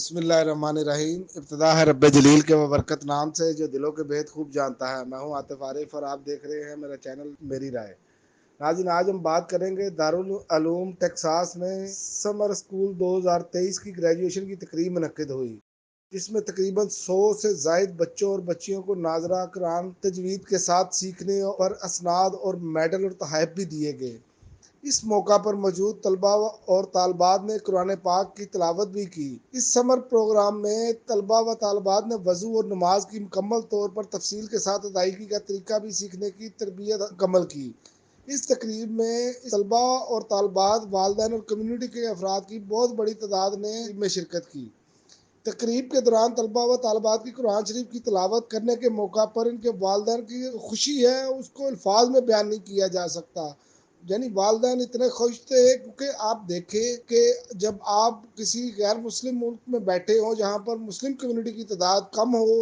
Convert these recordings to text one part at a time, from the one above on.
बिस्मिल्लाहिर्रहमानिर्रहीम। इब्तिदा है रब्बे जलील के बरकत नाम से जो दिलों के भेद खूब जानता है। मैं हूं आतिफ आरिफ और आप देख रहे हैं मेरा चैनल मेरी राय। नाज़रीन, आज हम बात करेंगे दारुल उलूम टेक्सास में समर स्कूल 2023 की ग्रेजुएशन की तकरीब मुनक्किद हुई, जिसमें तकरीबन 100 से जायद बच्चों और बच्चियों को नाजरा कुरान तजवीद के साथ सीखने पर असनाद और मेडल और तोहफ़े भी दिए गए। इस मौका पर मौजूद तलबा और तालबात ने कुरान पाक की तिलावत भी की। इस समर प्रोग्राम में तलबा व तालबात ने वज़ू और नमाज की मुकम्मल तौर पर तफसील के साथ अदायगी का तरीका भी सीखने की तरबियत मुकम्मल की। इस तकरीब में तलबा और तालबात, वालिदैन और कम्यूनिटी के अफराद की बहुत बड़ी तादाद ने शिरकत की। तकरीब के दौरान तलबा व तालबात की कुरान शरीफ की तिलावत करने के मौका पर इनके वालिदैन की खुशी है उसको अल्फाज में बयान नहीं किया जा सकता। यानी वालिदैन इतने खुश थे, क्योंकि आप देखें कि जब आप किसी गैर मुस्लिम मुल्क में बैठे हो जहाँ पर मुस्लिम कम्युनिटी की तादाद कम हो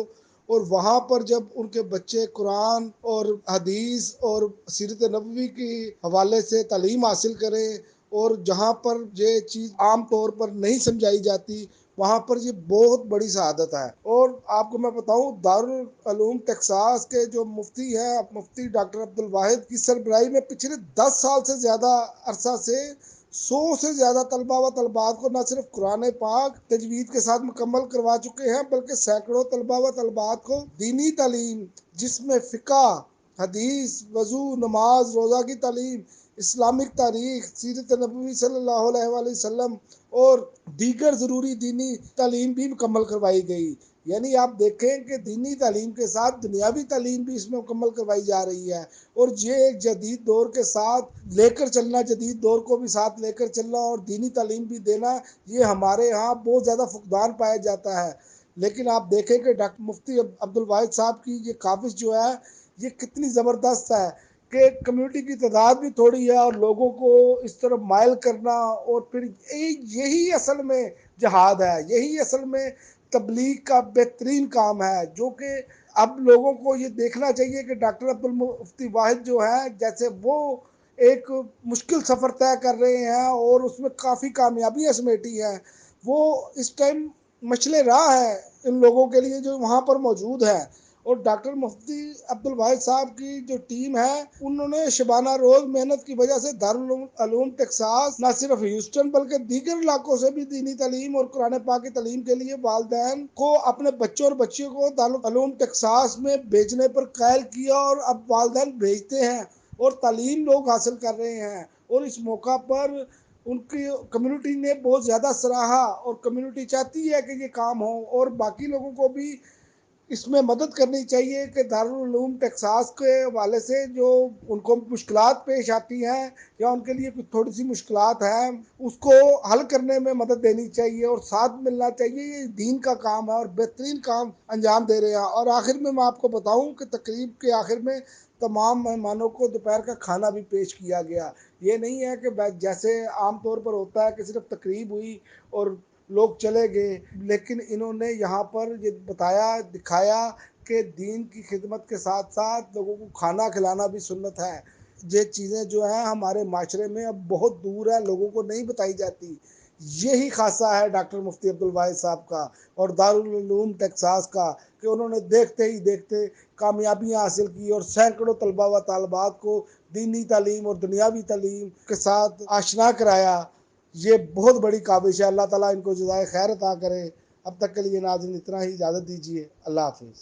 और वहाँ पर जब उनके बच्चे कुरान और हदीस और सीरत नबवी के हवाले से तालीम हासिल करें और जहाँ पर ये चीज़ आम तौर पर नहीं समझाई जाती, वहाँ पर ये बहुत बड़ी शहादत है। और आपको मैं बताऊं, दारुल उलूम टेक्सास के जो मुफ्ती हैं, मुफ्ती डॉक्टर अब्दुल वाहिद की सरबराही में पिछले 10 साल से ज़्यादा अरसा से 100 से ज़्यादा तलबा व तलबात को न सिर्फ कुरान पाक तजवीद के साथ मुकम्मल करवा चुके हैं, बल्कि सैकड़ों तलबा व तलबात को दीनी तालीम, जिसमें फ़िक़ा, हदीस, वज़ू, नमाज, रोज़ा की तालीम, इस्लामिक तारीख, सीरत नबवी सल्लल्लाहु अलैहि वसल्लम और दीगर ज़रूरी दीनी तालीम भी मुकम्मल करवाई गई। यानी आप देखें कि दीनी तालीम के साथ दुनियावी तालीम भी इसमें मुकम्मल करवाई जा रही है। और ये एक जदीद दौर के साथ लेकर चलना, जदीद दौर को भी साथ लेकर चलना और दीनी तालीम भी देना, ये हमारे यहाँ बहुत ज़्यादा फुकदान पाया जाता है। लेकिन आप देखें कि डॉक्टर मुफ्ती अब्दुल वाहिद साहब की ये काविश जो है, ये कितनी ज़बरदस्त है कि कम्युनिटी की तादाद भी थोड़ी है और लोगों को इस तरफ माइल करना, और फिर यही असल में जहाद है, यही असल में तबलीग का बेहतरीन काम है, जो कि अब लोगों को ये देखना चाहिए कि डॉक्टर अब्दुल मुफ्ती वाहिद जो है, जैसे वो एक मुश्किल सफ़र तय कर रहे हैं और उसमें काफ़ी कामयाबियाँ समेटी हैं, वो इस टाइम मशले राह है इन लोगों के लिए जो वहाँ पर मौजूद है। और डॉक्टर मुफ्ती अब्दुल वाहिद साहब की जो टीम है, उन्होंने शबाना रोज़ मेहनत की वजह से दारुल उलूम टेक्सास न सिर्फ ह्यूस्टन बल्कि दीगर इलाकों से भी दीनी तालीम और कुरान पाक की तालीम के लिए वालिदैन को अपने बच्चों और बच्चियों को दारुल उलूम टेक्सास में भेजने पर कायल किया और अब वालिदैन भेजते हैं और तालीम लोग हासिल कर रहे हैं। और इस मौका पर उनकी कम्युनिटी ने बहुत ज़्यादा सराहा और कम्युनिटी चाहती है कि ये काम हो और बाकी लोगों को भी इसमें मदद करनी चाहिए कि दारुल उलूम टेक्सास के हवाले से जो उनको मुश्किलात पेश आती हैं या उनके लिए कुछ थोड़ी सी मुश्किलात हैं, उसको हल करने में मदद देनी चाहिए और साथ मिलना चाहिए। ये दीन का काम है और बेहतरीन काम अंजाम दे रहे हैं। और आखिर में मैं आपको बताऊं कि तकरीब के आखिर में तमाम मेहमानों को दोपहर का खाना भी पेश किया गया। ये नहीं है कि जैसे आम तौर पर होता है कि सिर्फ तकरीब हुई और लोग चले गए, लेकिन इन्होंने यहाँ पर ये बताया, दिखाया कि दीन की खिदमत के साथ साथ लोगों को खाना खिलाना भी सुन्नत है। ये चीज़ें जो हैं हमारे माशरे में अब बहुत दूर है, लोगों को नहीं बताई जाती। यही खासा है डॉक्टर मुफ्ती अब्दुल वाहिद साहब का और दारुल उलूम टेक्सास का कि उन्होंने देखते ही देखते कामयाबियाँ हासिल की और सैकड़ों तलबा व तालबात को दीनी तालीम और दुनियावी तालीम के साथ आशना कराया। ये बहुत बड़ी काबिश है। अल्लाह ताला इनको जज़ाए खैर अता करे। अब तक के लिए नाज़रीन इतना ही, इजाज़त दीजिए। अल्लाह हाफिज़।